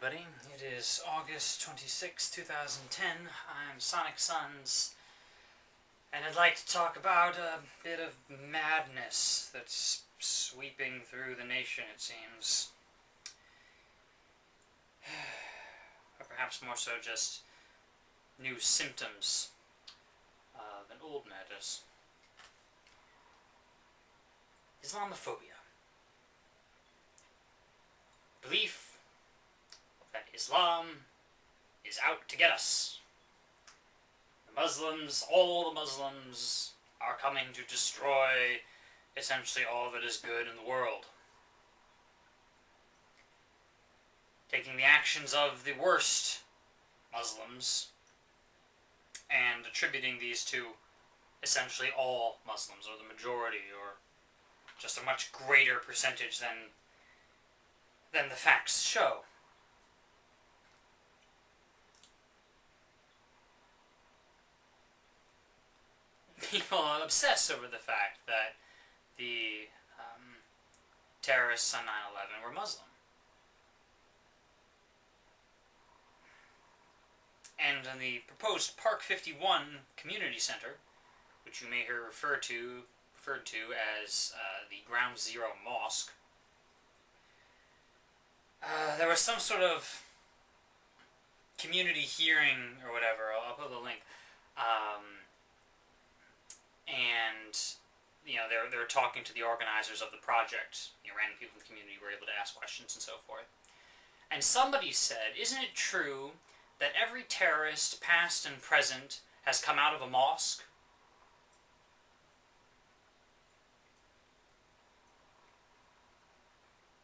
everybody. It is August 26, 2010. I'm Sonic Suns, and I'd like to talk about a bit of madness that's sweeping through the nation, it seems. Or perhaps more so just new symptoms of an old madness. Islamophobia. Belief that Islam is out to get us. The Muslims, all the Muslims, are coming to destroy essentially all that is good in the world. Taking the actions of the worst Muslims and attributing these to essentially all Muslims, or the majority, or just a much greater percentage than the facts show. People obsess over the fact that the terrorists on 9/11 were Muslim. And in the proposed Park 51 community center, which you may hear referred to as the Ground Zero Mosque, there was some sort of community hearing or whatever. I'll put the link. And they were talking to the organizers of the project. Random people in the community were able to ask questions and so forth. And somebody said, "Isn't it true that every terrorist, past and present, has come out of a mosque?"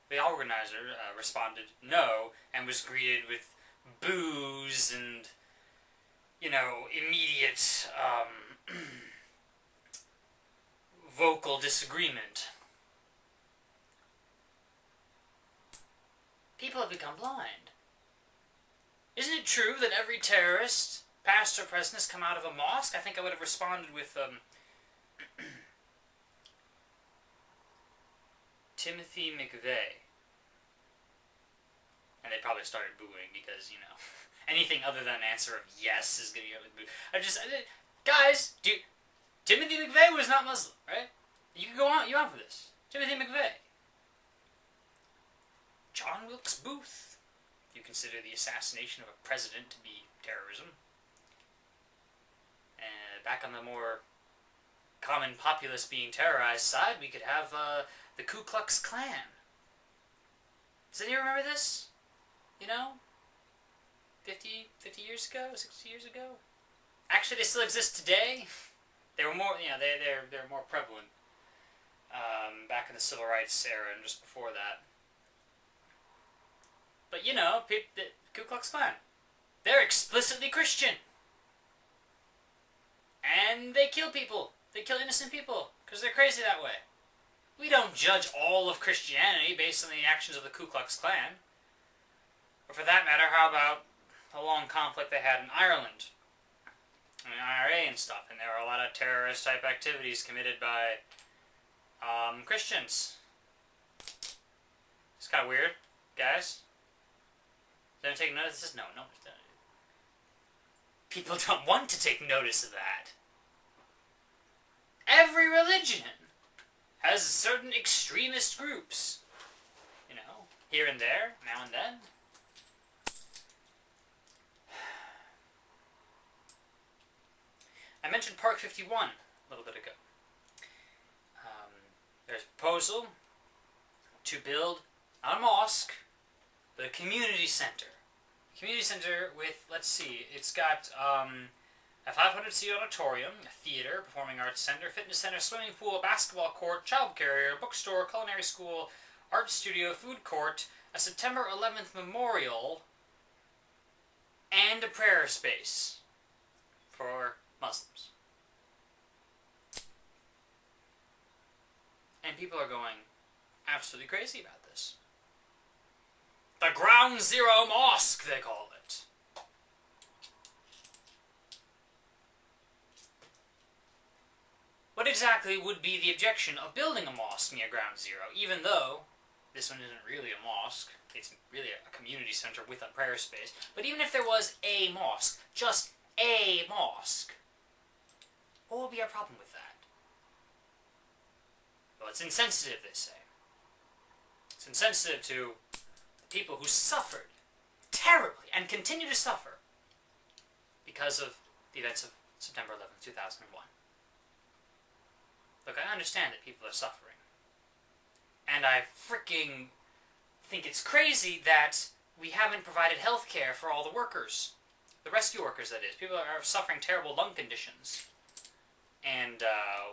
The organizer responded no, and was greeted with boos and, immediate vocal disagreement. People have become blind. Isn't it true that every terrorist, past or present, has come out of a mosque? I think I would have responded with Timothy McVeigh. And they probably started booing because, anything other than an answer of yes is going to get booed. Guys, Timothy McVeigh was not Muslim, right? You can go on, you on for this. Timothy McVeigh. John Wilkes Booth. If you consider the assassination of a president to be terrorism. And back on the more common populace being terrorized side, we could have the Ku Klux Klan. Does anyone remember this? 50 years ago, 60 years ago? Actually, they still exist today. They were more, they're more prevalent back in the Civil Rights era and just before that. But, the Ku Klux Klan, they're explicitly Christian. And they kill people. They kill innocent people because they're crazy that way. We don't judge all of Christianity based on the actions of the Ku Klux Klan. Or for that matter, how about the long conflict they had in Ireland? I mean, IRA and stuff, and there were a lot of terrorist-type activities committed by Christians. It's kind of weird, guys. Don't take notice of this? No, nobody's done it. People don't want to take notice of that. Every religion has certain extremist groups. Here and there, now and then. I mentioned Park 51 a little bit ago. There's a proposal to build not a mosque, but a community center. A community center with, let's see, it's got a 500-seat auditorium, a theater, performing arts center, fitness center, swimming pool, basketball court, child carrier, bookstore, culinary school, art studio, food court, a September 11th memorial, and a prayer space for Muslims. And people are going absolutely crazy about this. The Ground Zero Mosque, they call it. What exactly would be the objection of building a mosque near Ground Zero, even though this one isn't really a mosque? it's really a community center with a prayer space. But even if there was a mosque, just a mosque, what would be our problem with that? Well, it's insensitive, they say. It's insensitive to the people who suffered terribly and continue to suffer because of the events of September 11th, 2001. Look, I understand that people are suffering. And I freaking think it's crazy that we haven't provided health care for all the workers. The rescue workers, that is. People are suffering terrible lung conditions. And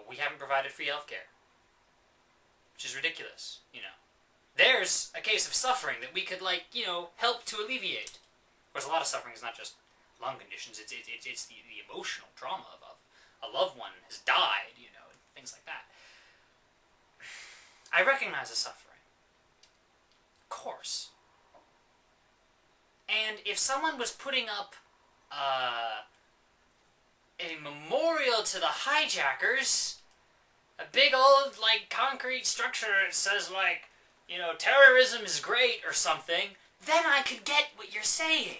we haven't provided free health care. Which is ridiculous, you know. There's a case of suffering that we could, like, you know, help to alleviate. Of course, a lot of suffering is not just lung conditions. It's the emotional trauma of a loved one has died, you know, and things like that. I recognize the suffering. Of course. And if someone was putting up a memorial to the hijackers, a big old, like, concrete structure that says, like, you know, terrorism is great or something, then I could get what you're saying.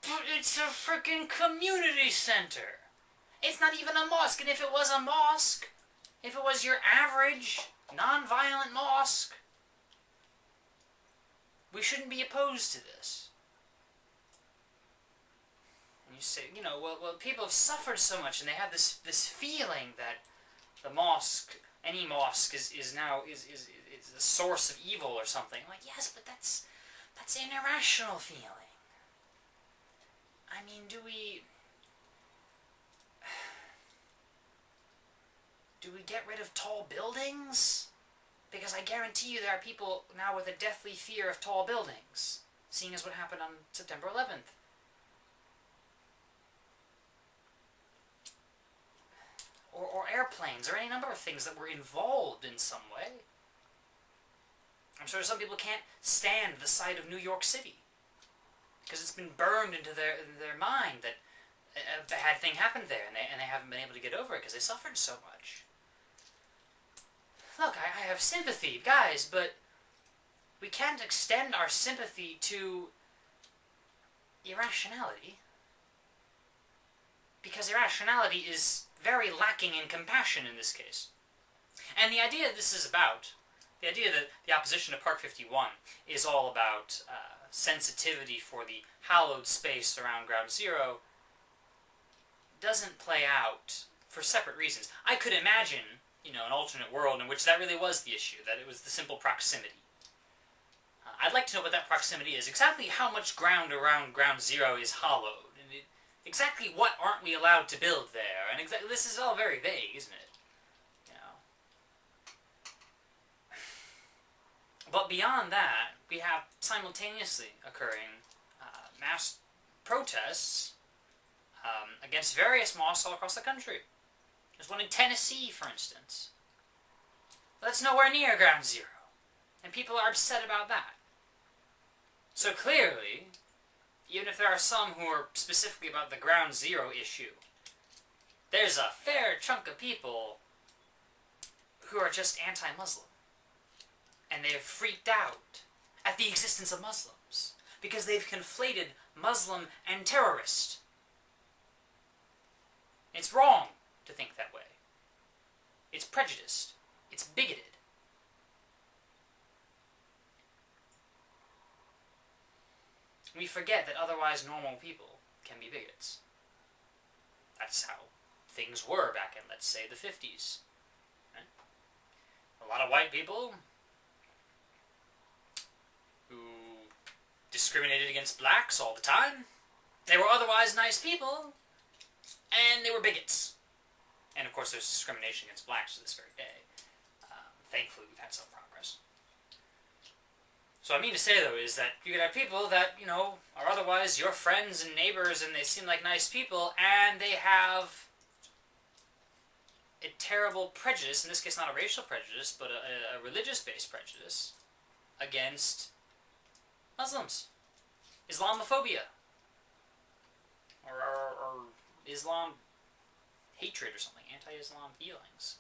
But it's a freaking community center. It's not even a mosque, and if it was a mosque, if it was your average, non-violent mosque, we shouldn't be opposed to this. And you say, you know, well, people have suffered so much, and they have this feeling that the mosque, any mosque, is now the source of evil or something. I'm like, yes, but that's an irrational feeling. I mean, do we get rid of tall buildings? Because I guarantee you there are people now with a deathly fear of tall buildings, seeing as what happened on September 11th. Or airplanes, or any number of things that were involved in some way. I'm sure some people can't stand the sight of New York City, because it's been burned into their mind that a bad thing happened there, and they haven't been able to get over it because they suffered so much. Look, I have sympathy, guys, but we can't extend our sympathy to irrationality, because irrationality is very lacking in compassion in this case. And the idea this is about, the idea that the opposition to Park 51 is all about sensitivity for the hallowed space around Ground Zero, doesn't play out for separate reasons. I could imagine, you know, an alternate world in which that really was the issue, that it was the simple proximity. I'd like to know what that proximity is, exactly how much ground around Ground Zero is hollowed, and exactly what aren't we allowed to build there, and exactly, this is all very vague, isn't it? You know. But beyond that, we have simultaneously occurring mass protests against various mosques all across the country. There's one in Tennessee, for instance. That's nowhere near Ground Zero, and people are upset about that. So clearly, even if there are some who are specifically about the Ground Zero issue, there's a fair chunk of people who are just anti-Muslim. And they've freaked out at the existence of Muslims, because they've conflated Muslim and terrorist. It's wrong to think that way. It's prejudiced. It's bigoted. We forget that otherwise normal people can be bigots. That's how things were back in, let's say, the 50s. Right? A lot of white people who discriminated against blacks all the time. They were otherwise nice people, and they were bigots. And of course there's discrimination against blacks to this very day. Thankfully we've had some progress. So what I mean to say, though, is that you could have people that, you know, are otherwise your friends and neighbors, and they seem like nice people, and they have a terrible prejudice, in this case not a racial prejudice, but a religious-based prejudice, against Muslims. Islamophobia. Or Islam hatred or something. Anti-Islam feelings.